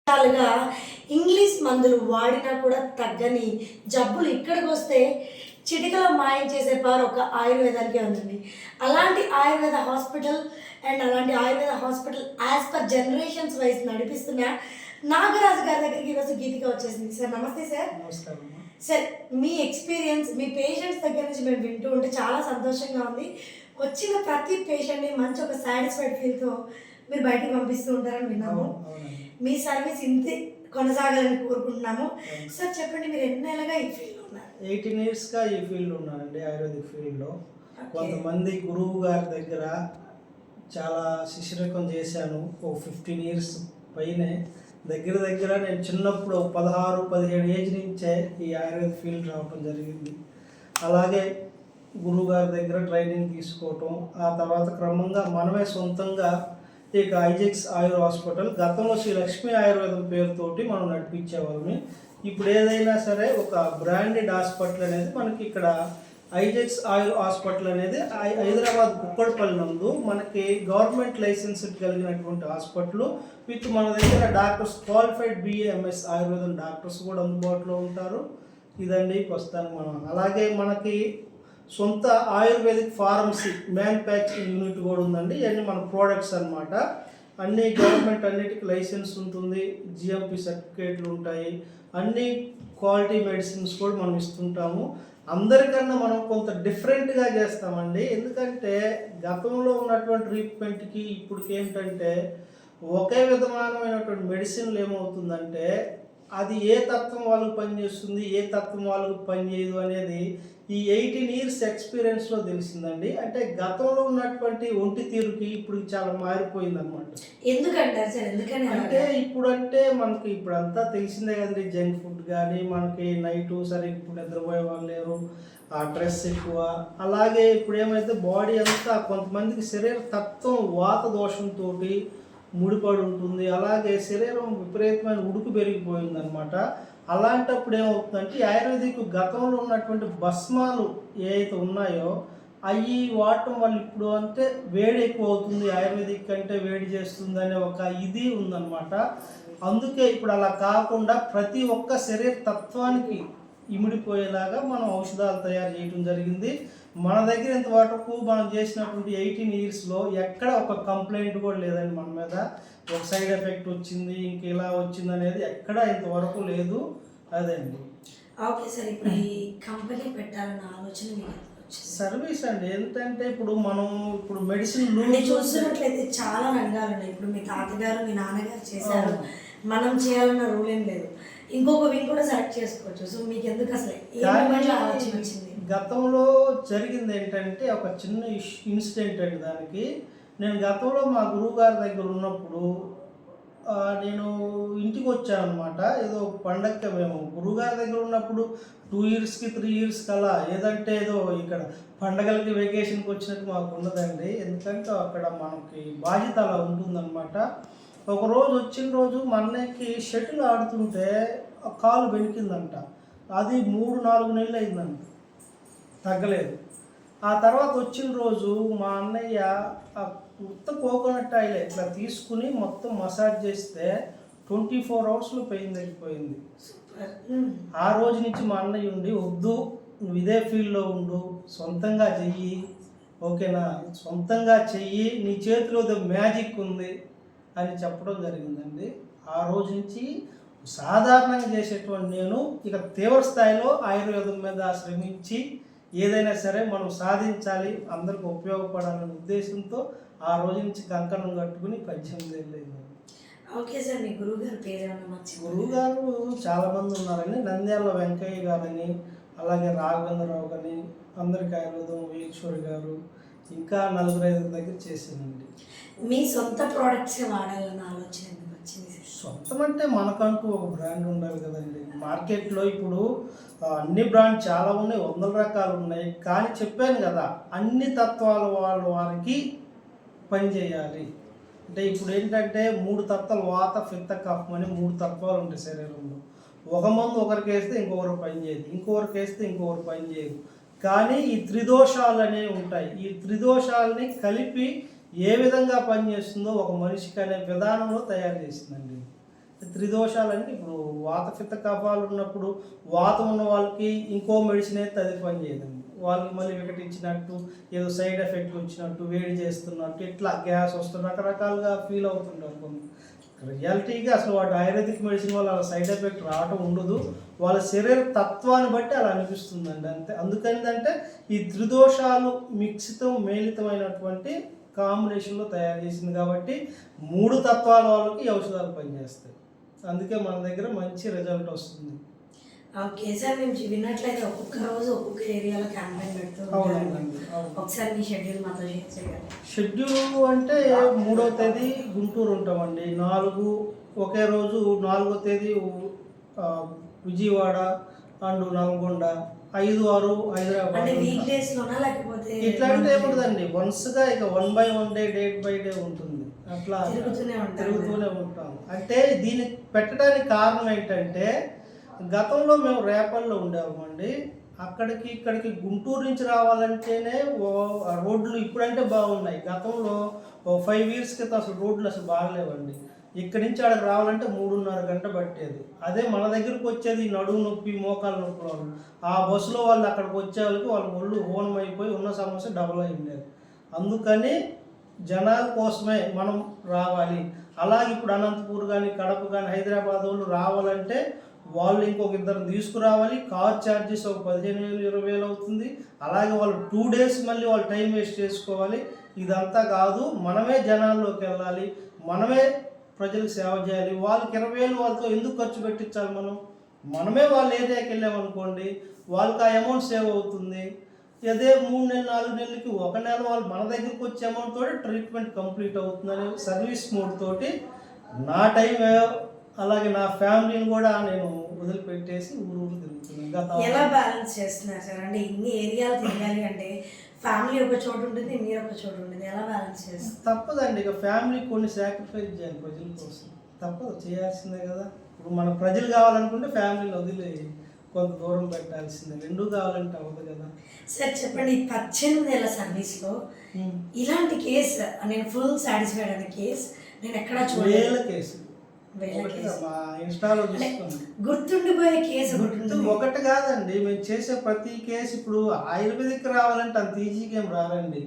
రకాలుగా ఇంగ్లీష్ మందులు వాడినా కూడా తగ్గని జబ్బులు ఇక్కడికి వస్తే చిటికలో మాయం చేసే పవర్ ఒక ఆయుర్వేదానికే ఉందండి. అలాంటి ఆయుర్వేద హాస్పిటల్ అలాంటి Ayurveda hospital as per generations wise నడిపిస్తున్న నాగరాజు గారి దగ్గరికి ఈరోజు గీతిక వచ్చేసింది. సార్ నమస్తే సార్. నమస్కారం. సార్, మీ ఎక్స్పీరియన్స్ మీ పేషెంట్స్ దగ్గర నుంచి మేము వింటూ ఉంటే చాలా సంతోషంగా ఉంది. వచ్చిన ప్రతి పేషెంట్ని మంచి ఒక సాటిస్ఫైడ్ ఫీల్తో మీరు బయటకు పంపిస్తూ ఉంటారని విన్నాము. మీ సర్వీస్ ఇంతే కొనసాగాలని కోరుకుంటున్నాము. సార్ చెప్పండి, మీరు ఎన్నేళ్ళగా ఈ ఫీల్డ్లో ఉన్నారు? 18 yearsగా ఈ ఫీల్డ్ ఉన్నానండి, ఆయుర్వేదిక్ ఫీల్డ్లో. కొంతమంది గురువు గారి దగ్గర చాలా శిష్యరికం చేశాను. ఒక 15 years పైనే. దగ్గర నేను చిన్నప్పుడు 16-17 ఏజ్ నుంచే ఈ ఆయుర్వేద ఫీల్డ్ రావటం జరిగింది. అలాగే గురువు గారి దగ్గర ట్రైనింగ్ తీసుకోవటం, ఆ తర్వాత క్రమంగా మనమే సొంతంగా ఇక ఐజెక్స్ ఆయుర్ హాస్పిటల్, గతంలో శ్రీ లక్ష్మీ ఆయుర్వేదం పేరుతోటి మనం నడిపించేవాళ్ళని. ఇప్పుడు ఏదైనా సరే ఒక బ్రాండెడ్ హాస్పిటల్ అనేది మనకి ఇక్కడ ఐజెక్స్ ఆయుర్ హాస్పిటల్ అనేది హైదరాబాద్ కుక్కడపల్లి నందు మనకి గవర్నమెంట్ లైసెన్స్ కలిగినటువంటి హాస్పిటల్. విత్ మన దగ్గర డాక్టర్స్ క్వాలిఫైడ్ BAMS ఆయుర్వేదం డాక్టర్స్ కూడా అందుబాటులో ఉంటారు. ఇదండి ప్రస్తుతానికి మనం. అలాగే మనకి సొంత ఆయుర్వేదిక్ ఫార్మసీ మ్యానుఫ్యాక్చరింగ్ యూనిట్ కూడా ఉందండి. ఇవన్నీ మన ప్రోడక్ట్స్ అనమాట. అన్ని గవర్నమెంట్ అన్నిటికీ లైసెన్స్ ఉంటుంది, GMP సర్టిఫికేట్లు ఉంటాయి, అన్ని క్వాలిటీ మెడిసిన్స్ కూడా మనం ఇస్తుంటాము. అందరికన్నా మనం కొంత డిఫరెంట్గా చేస్తామండి. ఎందుకంటే గతంలో ఉన్నటువంటి ట్రీట్మెంట్కి ఇప్పటికి ఏంటంటే ఒకే విధమైనటువంటి మెడిసిన్లు ఏమవుతుందంటే అది ఏ తత్వం వాళ్ళకు పనిచేస్తుంది, ఏ తత్వం వాళ్ళకు పనిచేయదు అనేది ఈ 18 years ఎక్స్పీరియన్స్లో తెలిసిందండి. అంటే గతంలో ఉన్నటువంటి ఒంటి తీరుకి ఇప్పుడు చాలా మారిపోయింది అనమాట. ఎందుకంటారు సార్? ఎందుకని అంటే ఇప్పుడంటే మనకి ఇప్పుడంతా తెలిసిందే కదండి, జంక్ ఫుడ్ కానీ మనకి నైటు సరిగ్గా ఇప్పుడు నిద్రపోయే వాళ్ళు లేరు, ఆ స్ట్రెస్ ఎక్కువ. అలాగే ఇప్పుడు ఏమైతే బాడీ అంతా కొంతమందికి శరీర తత్వం వాత దోషంతో ముడిపడి ఉంటుంది. అలాగే శరీరం విపరీతమైన ఉడుకు పెరిగిపోయింది అనమాట. అలాంటప్పుడు ఏమవుతుందంటే ఆయుర్వేదిక్ గతంలో ఉన్నటువంటి భస్మాలు ఏవైతే ఉన్నాయో అవి వాడటం వల్ల ఇప్పుడు అంటే వేడి ఎక్కువ అవుతుంది, ఆయుర్వేదిక్ కంటే వేడి చేస్తుంది అనే ఒక ఇది ఉందన్నమాట. అందుకే ఇప్పుడు అలా కాకుండా ప్రతి ఒక్క శరీర తత్వానికి ఇమిడిపోయేలాగా మనం ఔషధాలు తయారు చేయడం జరిగింది. మన దగ్గర ఇంతవరకు మనం చేసినటువంటి 18 yearsలో ఎక్కడ ఒక కంప్లైంట్ కూడా లేదండి మన మీద. ఒక సైడ్ ఎఫెక్ట్ వచ్చింది, ఇంక ఇలా వచ్చింది అనేది ఎక్కడ ఇంతవరకు లేదు. అదండి. ఓకే సార్, ఇప్పుడు ఈ కంపెనీ పెట్టాలన్న ఆలోచన సర్వీస్ అండి. ఏంటంటే ఇప్పుడు మనం ఇప్పుడు మెడిసిన్ చూస్తున్నట్లయితే చాలా రంగాలు ఉన్నాయి. ఇప్పుడు మీ తాతగారు మీ నాన్నగారు చేశారు, మనం చేయాలన్న రూల్ ఏం లేదు. ఇంకొక వింగ్ కూడా సెలెక్ట్ చేసుకోవచ్చు. సో మీకు ఎందుకు అసలు ఆలోచన వచ్చింది? గతంలో జరిగింది ఏంటంటే ఒక చిన్న ఇన్సిడెంట్ అండి. దానికి నేను గతంలో మా గురువు గారి దగ్గర ఉన్నప్పుడు నేను ఇంటికి వచ్చాను అనమాట. ఏదో పండగ మేము గురువుగారి దగ్గర ఉన్నప్పుడు 2 yearsకి 3 years అలా ఏదంటే ఏదో ఇక్కడ పండగలకి వెకేషన్కి వచ్చినట్టు మాకు ఉండదండి. ఎందుకంటే అక్కడ మనకి బాధ్యత అలా ఉంటుందన్నమాట. ఒకరోజు వచ్చిన రోజు మా అన్నయ్యకి షటిల్ ఆడుతుంటే కాలు బెనికిందంట. అది 3-4 నెలలు అయిందంట, తగ్గలేదు. ఆ తర్వాత వచ్చిన రోజు మా అన్నయ్య ఉత్త కోకోనట్ ఆయిల్ ఇట్లా తీసుకుని మొత్తం మసాజ్ చేస్తే 24 hours పెయిన్ తగ్గిపోయింది. ఆ రోజు నుంచి మా అన్నయ్య ఉండి, వద్దు నువ్వు ఇదే ఫీల్డ్లో ఉండు, సొంతంగా చెయ్యి, ఓకేనా, సొంతంగా చెయ్యి, నీ చేతిలో మ్యాజిక్ ఉంది అని చెప్పడం జరిగిందండి. ఆ రోజు నుంచి సాధారణంగా చేసేటువంటి నేను ఇక తీవ్ర స్థాయిలో ఆయుర్వేదం మీద శ్రమించి ఏదైనా సరే మనం సాధించాలి, అందరికి ఉపయోగపడాలనే ఉద్దేశంతో ఆ రోజు నుంచి కంకణం కట్టుకుని 18 ఏళ్ళు అయింది. ఓకే సార్, మీ గురువు గారి పేరు ఏమన్నా? గురువు గారు చాలామంది ఉన్నారండి. నంద్యాల వెంకయ్య గారని, అలాగే రాఘవేంద్రరావు గారిని, అందరికి ఆయుర్వేదం వీక్షూరి గారు, ఇంకా 4-5 దగ్గర చేశానండి. మీ సొంత ప్రోడక్ట్స్ వాడాలన్న ఆలోచన ఎందుకు వచ్చింది? సొంతం అంటే మనకంటూ ఒక బ్రాండ్ ఉండాలి కదండి. మార్కెట్లో ఇప్పుడు అన్ని బ్రాండ్ చాలా ఉన్నాయి, 100 రకాలు ఉన్నాయి. కానీ చెప్పాను కదా, అన్ని తత్వాల వారికి పనిచేయాలి. అంటే ఇప్పుడు ఏంటంటే 3 తత్వాలు వాత పిత్త కఫం అని 3 తత్వాలు ఉంటాయి శరీరంలో. ఒక మందు ఒకరికి వేస్తే ఇంకొకరు పనిచేయదు, ఇంకొకరికి వేస్తే ఇంకొకరు పనిచేయదు. కానీ ఈ త్రిదోషాలు అనేవి ఉంటాయి. ఈ త్రిదోషాలని కలిపి ఏ విధంగా పనిచేస్తుందో ఒక మనిషికి అనే విధానంలో తయారు చేసిందండి. త్రిదోషాలంటే ఇప్పుడు వాత పిత్త కఫాలు ఉన్నప్పుడు వాతం ఉన్న వాళ్ళకి ఇంకో మెడిసిన్ అయితే అది పని చేయదండి. వాళ్ళకి మళ్ళీ వికటించినట్టు, ఏదో సైడ్ ఎఫెక్ట్ వచ్చినట్టు, వేడి చేస్తున్నట్టు, ఇట్లా గ్యాస్ వస్తున్న రకరకాలుగా ఫీల్ అవుతుంటారు కొన్ని. రియాలిటీగా అసలు వాటి ఆయుర్వేదిక్ మెడిసిన్ వల్ల అలా సైడ్ ఎఫెక్ట్ రావటం ఉండదు. వాళ్ళ శరీర తత్వాన్ని బట్టి అలా అనిపిస్తుందండి అంతే. అందుకనిదంటే ఈ త్రిదోషాలు మిక్సితం మేళితమైనటువంటి కాంబినేషన్లో తయారు చేసింది కాబట్టి 3 తత్వాల వాళ్ళకి ఈ ఔషధాలు పనిచేస్తాయి. అందుకే మన దగ్గర మంచి రిజల్ట్ వస్తుంది. ఓకే సార్, మేము విన్నట్లయితే ఒక్కొక్క రోజు ఒక్కొక్క ఏరియాలో క్యాంపెయిన్ పెడుతూ అవునండి. ఒకసారి మీ షెడ్యూల్ మాతో షేర్ చేయాలి. షెడ్యూల్ అంటే 3వ తేదీ గుంటూరు ఉంటామండి, 4 ఒకే రోజు, 4వ తేదీ విజయవాడ అండ్ నల్గొండ, 5, 6 హైదరాబాద్. అంటే వీక్ డేస్ లోనా లేకపోతే ఇట్లాంటి ఏముండదండి, వన్స్గా ఇక 1 by 1 day, day by day ఉంటుంది. అట్లా తిరుగుతూనే ఉంటాం. అంటే దీన్ని పెట్టడానికి కారణం ఏంటంటే, గతంలో మేము రేపల్లో ఉండేవామండి. అక్కడికి ఇక్కడికి గుంటూరు నుంచి రావాలంటేనే రోడ్లు ఇప్పుడంటే బాగున్నాయి. గతంలో 5 years క్రితం అసలు రోడ్లు అసలు బాగలేవండి. ఇక్కడి నుంచి అక్కడికి రావాలంటే 3.5 గంట పట్టేది. అదే మన దగ్గరకు వచ్చేది నడుము నొప్పి, మోకాలు నొప్పి వాళ్ళు, ఆ బస్సులో వాళ్ళు అక్కడికి వచ్చే వాళ్ళకి వాళ్ళ ఒళ్ళు హోనం అయిపోయి ఉన్న సమస్య డబుల్ అయి ఉండేది. అందుకని జనాల కోసమే మనం రావాలి. అలాగే ఇప్పుడు అనంతపూర్ కానీ, కడప కానీ, హైదరాబాద్ వాళ్ళు రావాలంటే వాళ్ళు ఇంకొక 2 తీసుకురావాలి. కార్ ఛార్జెస్ ఒక 15,000, 20,000 అవుతుంది. అలాగే వాళ్ళు 2 days మళ్ళీ వాళ్ళు టైం వేస్ట్ చేసుకోవాలి. ఇదంతా కాదు, మనమే జనాల్లోకి వెళ్ళాలి, మనమే ప్రజలకు సేవ చేయాలి. వాళ్ళకి 20,000 వాళ్ళతో ఎందుకు ఖర్చు పెట్టించాలి? మనమే వాళ్ళ ఏరియాకి వెళ్ళామనుకోండి, వాళ్ళకి ఆ అమౌంట్ సేవ్ అవుతుంది. అదే 3 నెలలు, 4 నెలలకి, 1 నెల వాళ్ళు మన దగ్గరికి వచ్చే అమౌంట్ తోటి ట్రీట్మెంట్ కంప్లీట్ అవుతుందని సర్వీస్ మోడ్ తోటి నా టైం అలాగే నా ఫ్యామిలీని కూడా నేను వదిలిపెట్టేసి ఊరు తిరుగుతున్నాను. ఎలా బ్యాలెన్స్ చేస్తున్నారు సార్? అంటే ఇన్ని ఏరియాలు తిరగాలి అంటే ఫ్యామిలీ ఒక చోటు ఉంటుంది, మీరు ఒక చోటు ఉంటుంది, ఎలా బ్యాలెన్స్ చేస్తారు? తప్పదండి, ఇక ఫ్యామిలీ కొన్ని సాక్రిఫైస్ చేయాలి ప్రజల కోసం, తప్పదు, చేయాల్సిందే కదా. ఇప్పుడు మన ప్రజలు కావాలనుకుంటే ఫ్యామిలీని వదిలి కొంత దూరం పెట్టాల్సిందే, 2 కావాలంటే అవ్వదు కదా. సార్ చెప్పండి, 18 ఏళ్ళ సర్వీస్లో ఇలాంటి కేసు నేను ఫుల్ సాటిస్ఫైడ్ అనే కేసు నేను ఎక్కడా చూడలేదు. కేసు మా ఇన్స్టాలో చూస్తాను, గుర్తుండిపోయే కేసు ఒకటి కాదండి. మేము చేసే ప్రతి కేసు ఇప్పుడు ఆయుర్వేదిక్ రావాలంటే అంత ఈజీగా ఏం రారండి.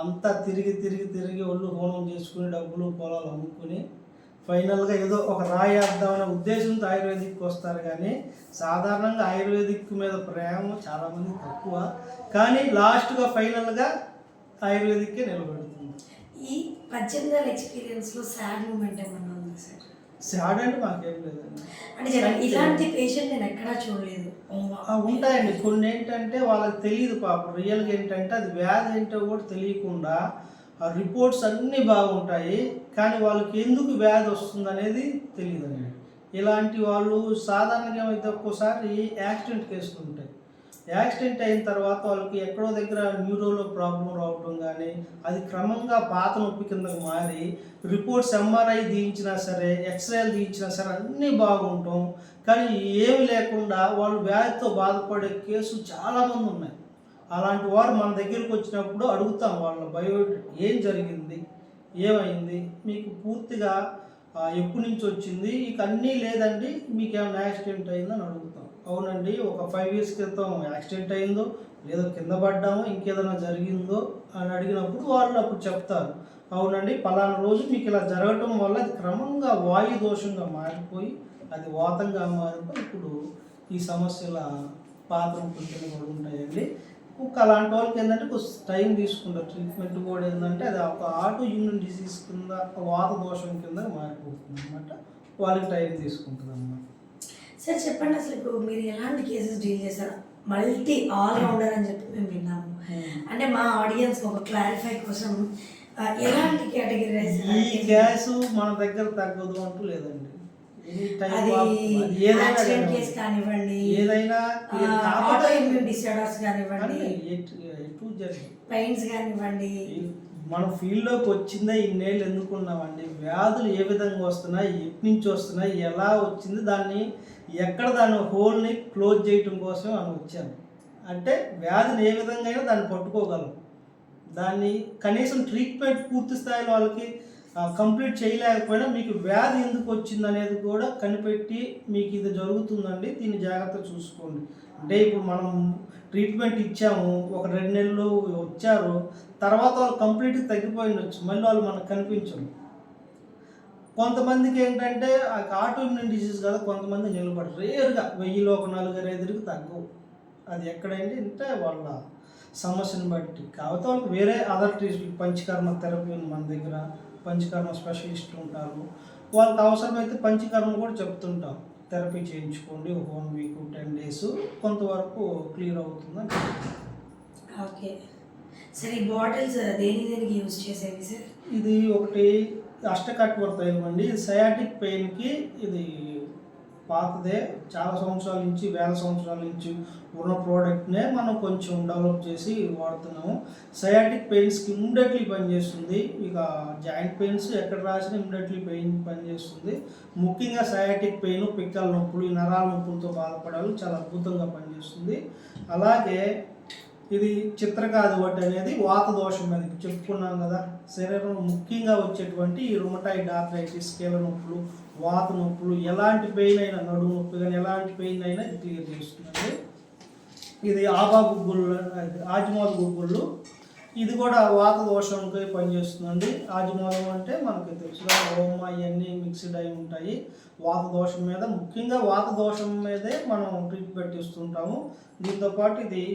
అంతా తిరిగి తిరిగి తిరిగి ఒళ్ళు హోనం చేసుకుని, డబ్బులు పొలాలు అమ్ముకుని, ఫైనల్గా ఏదో ఒక రాయి వేద్దామనే ఉద్దేశంతో ఆయుర్వేదిక్కి వస్తారు. కానీ సాధారణంగా ఆయుర్వేదిక్ మీద ప్రేమ చాలామంది తక్కువ, కానీ లాస్ట్గా ఫైనల్గా ఆయుర్వేదిక్కే నిలబెడుతుంది. ఈ 18 ఏళ్ళ ఎక్స్పీరియన్స్లో సాడ్ మూమెంట్ ఏమన్నా ఉంది సార్? సాడ్ అంటే మాకేం లేదండి. అంటే ఇలాంటి పేషెంట్ నేను ఎక్కడా చూడలేదు. ఉంటాయండి కొన్ని, ఏంటంటే వాళ్ళకి తెలియదు పాపం, రియల్గా ఏంటంటే అది వ్యాధి ఏంటో కూడా తెలియకుండా ఆ రిపోర్ట్స్ అన్నీ బాగుంటాయి, కానీ వాళ్ళకి ఎందుకు వ్యాధి వస్తుంది అనేది తెలియదండి. ఇలాంటి వాళ్ళు సాధారణంగా ఏమైతే ఒక్కోసారి యాక్సిడెంట్ కేసులు ఉంటాయి. యాక్సిడెంట్ అయిన తర్వాత వాళ్ళకి ఎక్కడో దగ్గర న్యూరోలో ప్రాబ్లం రావటం కానీ, అది క్రమంగా పాత నొప్పి కిందకు మారి రిపోర్ట్స్ ఎంఆర్ఐ తీయించినా సరే, ఎక్స్రేలు తీయించినా సరే అన్నీ బాగుంటాం, కానీ ఏమి లేకుండా వాళ్ళు వ్యాధితో బాధపడే కేసులు చాలామంది ఉన్నాయి. అలాంటి వారు మన దగ్గరికి వచ్చినప్పుడు అడుగుతాం వాళ్ళ ఏం జరిగింది, ఏమైంది, మీకు పూర్తిగా ఎప్పటి నుంచి వచ్చింది, ఇక అన్నీ లేదండి, మీకు ఏమైనా యాక్సిడెంట్ అయిందని అడుగుతాం. అవునండి, ఒక 5 years క్రితం యాక్సిడెంట్ అయిందో, లేదో కింద పడ్డామో, ఇంకేదైనా జరిగిందో అని అడిగినప్పుడు వాళ్ళు అప్పుడు చెప్తారు, అవునండి పలానా రోజు మీకు ఇలా జరగటం వల్ల అది క్రమంగా వాయు దోషంగా మారిపోయి అది వాతంగా మారిపోయి ఇప్పుడు ఈ సమస్యల పాత్ర కింద కూడా ఉంటాయండి. అలాంటి వాళ్ళకి ఏంటంటే కొంచెం టైం తీసుకుంటారు. ట్రీట్మెంట్ కూడా ఏంటంటే అది ఒక ఆటో ఇమ్యూన్ డిసీజ్ కింద, వాత దోషం కింద మారిపోతుంది అనమాట. వాళ్ళకి టైం తీసుకుంటుంది అన్నమాట. సార్ చెప్పండి, అసలు ఇప్పుడు మీరు ఎలాంటి కేసెస్ డీల్ చేశారు? మల్టీ ఆల్రౌండర్ అని చెప్పి మేము విన్నాము. అంటే మా ఆడియన్స్ ఒక క్లారిఫై కోసం ఎలాంటి కేటగిరీస్? ఈ గ్యాస్ మన దగ్గర తగ్గదు అంటూ లేదండి. ఏదైనా ఆటోఇమ్యూన్ డిసార్డర్స్ కానివ్వండి, పెయిన్స్ కానివ్వండి, మన ఫీల్డ్లోకి వచ్చిందే ఇన్నేళ్ళు ఎందుకున్నామండి. వ్యాధులు ఏ విధంగా వస్తున్నాయి, ఎటు నుంచి వస్తున్నాయి, ఎలా వచ్చింది, దాన్ని ఎక్కడ దాని హోల్ని క్లోజ్ చేయటం కోసం అని వచ్చాను. అంటే వ్యాధిని ఏ విధంగా అయినా దాన్ని పట్టుకోగలం, దాన్ని కనీసం ట్రీట్మెంట్ పూర్తి స్థాయిలో వాళ్ళకి కంప్లీట్ చేయలేకపోయినా మీకు వ్యాధి ఎందుకు వచ్చింది అనేది కూడా కనిపెట్టి మీకు ఇది జరుగుతుందండి, దీన్ని జాగ్రత్త చూసుకోండి. అంటే ఇప్పుడు మనం ట్రీట్మెంట్ ఇచ్చాము, ఒక 2 నెలలు వచ్చారు, తర్వాత వాళ్ళు కంప్లీట్గా తగ్గిపోయి ఉండొచ్చు, మళ్ళీ వాళ్ళు మనకు కనిపించరు. కొంతమందికి ఏంటంటే ఆటోఇమ్యూన్ డిసీజ్ కదా, కొంతమంది నిలబడరు, రేరుగా 1000లో ఒక 4-5 తగ్గవు. అది ఎక్కడంటే అంటే వాళ్ళ సమస్యను బట్టి. కాకపోతే వాళ్ళకి వేరే అదర్ ట్రీట్మెంట్, పంచకర్మ థెరపీ ఉంది మన దగ్గర, పంచకర్మ స్పెషలిస్టులు ఉంటారు, వాళ్ళకి అవసరమైతే పంచకర్మ కూడా చెప్తుంటాం, థెరపీ చేయించుకోండి 1 వీక్ 10 డేస్, కొంతవరకు క్లియర్ అవుతుందని. ఓకే సార్, ఈ బాటిల్స్ దేనికి యూజ్ చేసేవి సార్? ఇది ఒకటి అష్టకట్వర తైలం అండి, ఇది సయాటిక్ పెయిన్కి ఇది పాతదే, చాలా సంవత్సరాల నుంచి, వేల సంవత్సరాల నుంచి ఉన్న ప్రోడక్ట్నే మనం కొంచెం డెవలప్ చేసి వాడుతున్నాము. సయాటిక్ పెయిన్స్కి ఇమ్మీడియట్లీ పనిచేస్తుంది. ఇక జాయింట్ పెయిన్స్ ఎక్కడ రాసినా ఇమ్మీడియట్లీ పెయిన్ పనిచేస్తుంది. ముఖ్యంగా సయాటిక్ పెయిన్, పిక్కల నొప్పులు, ఈ నరాల నొప్పులతో బాధపడాలి, చాలా అద్భుతంగా పనిచేస్తుంది. అలాగే ఇది చిత్రకాదివటి అనేది వాత దోషం మీద చెప్పుకున్నాం కదా, శరీరంలో ముఖ్యంగా వచ్చేటువంటి ఈ రుమటాయిడ్ ఆర్థరైటిస్, కీళ్ళ నొప్పులు, వాత నొప్పులు, ఎలాంటి పెయిన్ అయినా, నడుము నొప్పి కానీ ఎలాంటి పెయిన్ అయినా ఇది క్లియర్ చేస్తుందండి. ఇది ఆబా గుగ్గుళ్ళు, ఆజిమోద గుగ్గుళ్ళు, ఇది కూడా వాత దోషంకి పనిచేస్తుందండి. ఆజిమోదం అంటే మనకి తెలుసుగా, ఓమ ఇవన్నీ మిక్స్డ్ అయి ఉంటాయి. వాత దోషం మీద, ముఖ్యంగా వాత దోషం మీదే మనం ట్రీట్మెంట్ ఇస్తుంటాము. దీంతోపాటు ఇది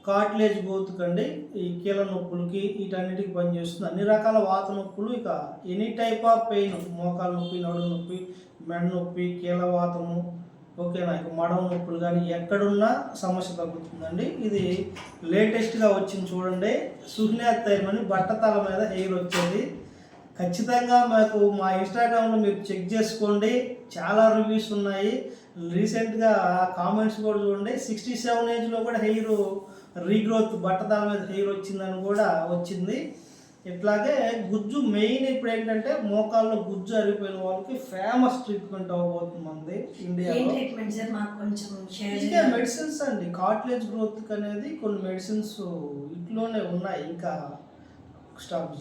కార్టిలేజ్ గ్రోత్కండి, ఈ కీళ్ళ నొప్పులకి, వీటన్నిటికి పనిచేస్తుంది. అన్ని రకాల వాత నొప్పులు, ఇక ఎనీ టైప్ ఆఫ్ పెయిన్, మోకాలు నొప్పి, నడుము నొప్పి, మెడ నొప్పి, కీళ్ళ వాతము, ఓకేనా, ఇక మడమ నొప్పులు కానీ ఎక్కడున్నా సమస్య తగ్గుతుందండి. ఇది లేటెస్ట్గా వచ్చింది చూడండి, సుహ్నాత్ తైలం అని, బట్టతల మీద హెయిర్ వచ్చేది. ఖచ్చితంగా మాకు మా ఇన్స్టాగ్రామ్లో మీరు చెక్ చేసుకోండి, చాలా రివ్యూస్ ఉన్నాయి. రీసెంట్గా కామెంట్స్ కూడా చూడండి, 67 ఏజ్లో కూడా హెయిర్ రీగ్రోత్, బట్టతల మీద హెయిర్ వచ్చిందని కూడా వచ్చింది. ఇట్లాగే గుజ్జు మెయిన్ ఇప్పుడు ఏంటంటే మోకాల్లో గుజ్జు అరిగిపోయిన వాళ్ళకి ఫేమస్ ట్రీట్మెంట్ అవ్వబోతుంది మనది ఇండియాలో. ఇదే మెడిసిన్స్ అండి, కార్టిలేజ్ గ్రోత్ అనేది కొన్ని మెడిసిన్స్ ఇంట్లోనే ఉన్నాయి, ఇంకా స్టార్ట్